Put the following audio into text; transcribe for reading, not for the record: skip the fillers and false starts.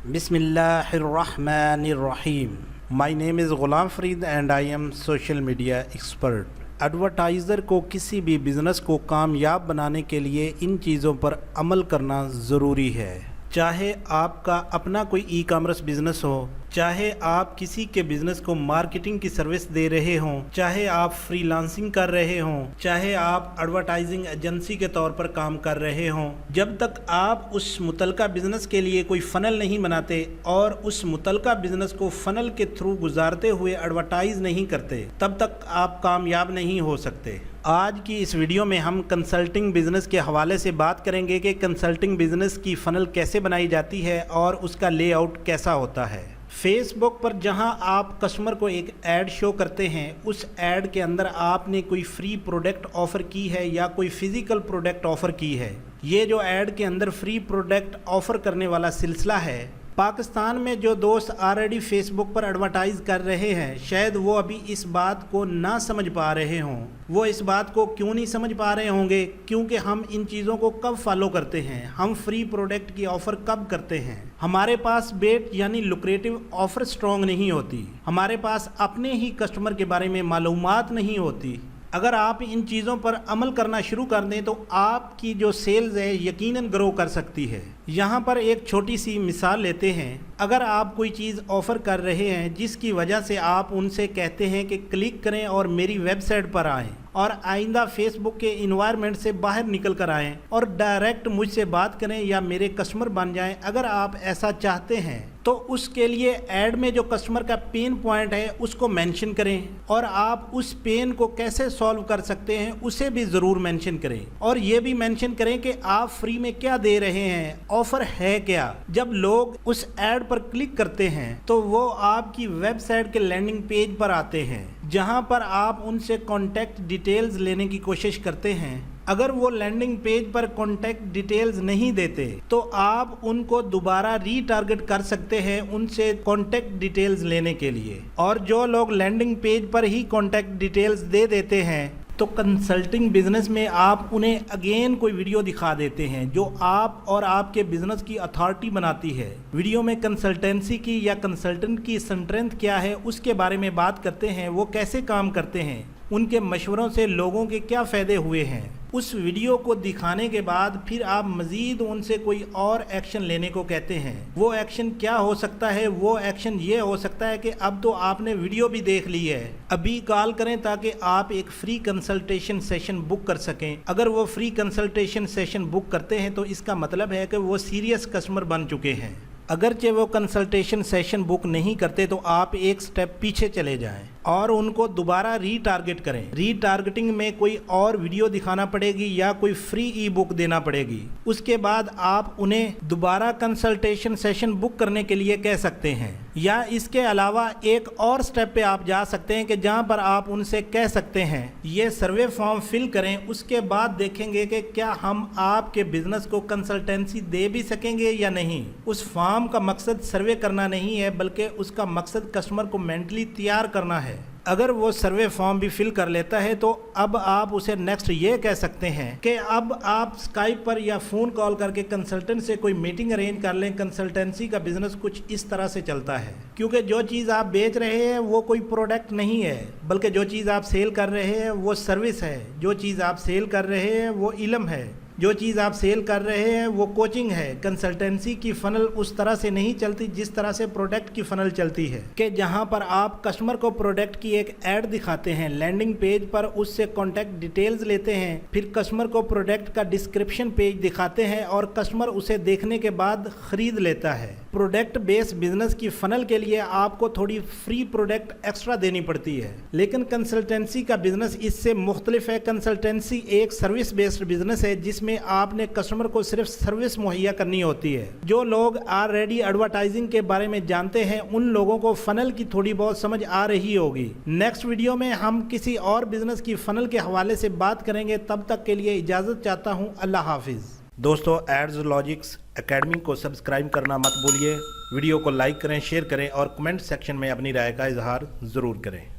Bismillahirrahmanirrahim. My name is Ghulam Farid and I am social media expert. Advertiser को किसी भी business को कामयाब बनाने के लिए इन चीज़ों पर अमल करना ज़रूरी है। चाहे आपका अपना कोई ई कॉमर्स बिज़नेस हो, चाहे आप किसी के बिज़नेस को मार्केटिंग की सर्विस दे रहे हों, चाहे आप फ्रीलांसिंग कर रहे हों, चाहे आप एडवर्टाइजिंग एजेंसी के तौर पर काम कर रहे हों, जब तक आप उस मुतलका बिज़नेस के लिए कोई फ़नल नहीं बनाते और उस मुतलका बिज़नेस को फ़नल के थ्रू गुजारते हुए एडवर्टाइज़ नहीं करते, तब तक आप कामयाब नहीं हो सकते। आज की इस वीडियो में हम कंसल्टिंग बिज़नेस के हवाले से बात करेंगे कि कंसल्टिंग बिज़नेस की फ़नल कैसे बनाई जाती है और उसका लेआउट कैसा होता है। फेसबुक पर जहां आप कस्टमर को एक ऐड शो करते हैं, उस ऐड के अंदर आपने कोई फ्री प्रोडक्ट ऑफ़र की है या कोई फ़िज़िकल प्रोडक्ट ऑफ़र की है। ये जो ऐड के अंदर फ्री प्रोडक्ट ऑफ़र करने वाला सिलसिला है, पाकिस्तान में जो दोस्त ऑलरेडी फेसबुक पर एडवर्टाइज़ कर रहे हैं, शायद वो अभी इस बात को ना समझ पा रहे हों। वो इस बात को क्यों नहीं समझ पा रहे होंगे? क्योंकि हम इन चीज़ों को कब फॉलो करते हैं, हम फ्री प्रोडक्ट की ऑफ़र कब करते हैं। हमारे पास बेट यानी लुक्रेटिव ऑफ़र स्ट्रॉन्ग नहीं होती, हमारे पास अपने ही कस्टमर के बारे में मालूमात नहीं होती। अगर आप इन चीज़ों पर अमल करना शुरू कर दें तो आपकी जो सेल्स है यकीनन ग्रो कर सकती है। यहाँ पर एक छोटी सी मिसाल लेते हैं। अगर आप कोई चीज़ ऑफ़र कर रहे हैं जिसकी वजह से आप उनसे कहते हैं कि क्लिक करें और मेरी वेबसाइट पर आएँ और आइंदा फेसबुक के इन्वायरमेंट से बाहर निकल कर आएँ और डायरेक्ट मुझसे बात करें या मेरे कस्टमर बन जाएं, अगर आप ऐसा चाहते हैं तो उसके लिए ऐड में जो कस्टमर का पेन पॉइंट है उसको मेंशन करें और आप उस पेन को कैसे सॉल्व कर सकते हैं उसे भी ज़रूर मेंशन करें और ये भी मेंशन करें कि आप फ्री में क्या दे रहे हैं, ऑफ़र है क्या। जब लोग उस ऐड पर क्लिक करते हैं तो वो आपकी वेबसाइट के लैंडिंग पेज पर आते हैं, जहां पर आप उनसे कॉन्टैक्ट डिटेल्स लेने की कोशिश करते हैं। अगर वो लैंडिंग पेज पर कॉन्टैक्ट डिटेल्स नहीं देते तो आप उनको दोबारा रीटारगेट कर सकते हैं उनसे कॉन्टैक्ट डिटेल्स लेने के लिए। और जो लोग लैंडिंग पेज पर ही कॉन्टैक्ट डिटेल्स दे देते हैं तो कंसल्टिंग बिज़नेस में आप उन्हें अगेन कोई वीडियो दिखा देते हैं जो आप और आपके बिज़नेस की अथॉरिटी बनाती है। वीडियो में कंसल्टेंसी की या कंसल्टेंट की स्ट्रेंथ क्या है उसके बारे में बात करते हैं, वो कैसे काम करते हैं, उनके मशवरों से लोगों के क्या फ़ायदे हुए हैं। उस वीडियो को दिखाने के बाद फिर आप मज़ीद उनसे कोई और एक्शन लेने को कहते हैं। वो एक्शन क्या हो सकता है? वो एक्शन ये हो सकता है कि अब तो आपने वीडियो भी देख ली है, अभी कॉल करें ताकि आप एक फ्री कंसल्टेशन सेशन बुक कर सकें। अगर वो फ्री कंसल्टेशन सेशन बुक करते हैं तो इसका मतलब है कि वो सीरियस कस्टमर बन चुके हैं। अगरचे वो कंसल्टेशन सेशन बुक नहीं करते तो आप एक स्टेप पीछे चले जाएं और उनको दोबारा रीटारगेट करें। रीटारगेटिंग में कोई और वीडियो दिखाना पड़ेगी या कोई फ्री ई बुक देना पड़ेगी। उसके बाद आप उन्हें दोबारा कंसल्टेशन सेशन बुक करने के लिए कह सकते हैं। या इसके अलावा एक और स्टेप पे आप जा सकते हैं कि जहां पर आप उनसे कह सकते हैं ये सर्वे फॉर्म फिल करें, उसके बाद देखेंगे कि क्या हम आपके बिजनेस को कंसल्टेंसी दे भी सकेंगे या नहीं। उस फॉर्म का मकसद सर्वे करना नहीं है, बल्कि उसका मकसद कस्टमर को मेंटली तैयार करना है। अगर वो सर्वे फॉर्म भी फिल कर लेता है तो अब आप उसे नेक्स्ट ये कह सकते हैं कि अब आप स्काइप पर या फ़ोन कॉल करके कंसल्टेंट से कोई मीटिंग अरेंज कर लें। कंसल्टेंसी का बिज़नेस कुछ इस तरह से चलता है, क्योंकि जो चीज़ आप बेच रहे हैं वो कोई प्रोडक्ट नहीं है, बल्कि जो चीज़ आप सेल कर रहे हैं वो सर्विस है। जो चीज़ आप सेल कर रहे हैं वो इल्म है, जो चीज़ आप सेल कर रहे हैं वो कोचिंग है। कंसल्टेंसी की फ़नल उस तरह से नहीं चलती जिस तरह से प्रोडक्ट की फ़नल चलती है कि जहां पर आप कस्टमर को प्रोडक्ट की एक ऐड दिखाते हैं, लैंडिंग पेज पर उससे कॉन्टैक्ट डिटेल्स लेते हैं, फिर कस्टमर को प्रोडक्ट का डिस्क्रिप्शन पेज दिखाते हैं और कस्टमर उसे देखने के बाद ख़रीद लेता है। प्रोडक्ट बेस्ड बिजनेस की फ़नल के लिए आपको थोड़ी फ्री प्रोडक्ट एक्स्ट्रा देनी पड़ती है, लेकिन कंसल्टेंसी का बिज़नेस इससे मुख्तलिफ है। कंसल्टेंसी एक सर्विस बेस्ड बिज़नेस है जिसमें आपने कस्टमर को सिर्फ सर्विस मुहैया करनी होती है। जो लोग ऑलरेडी एडवर्टाइजिंग के बारे में जानते हैं उन लोगों को फ़नल की थोड़ी बहुत समझ आ रही होगी। नेक्स्ट वीडियो में हम किसी और बिज़नेस की फ़नल के हवाले से बात करेंगे। तब तक के लिए इजाज़त चाहता हूँ। अल्लाह हाफिज़। दोस्तों, एड्स लॉजिक्स एकेडमी को सब्सक्राइब करना मत भूलिए। वीडियो को लाइक करें, शेयर करें और कमेंट सेक्शन में अपनी राय का इजहार ज़रूर करें।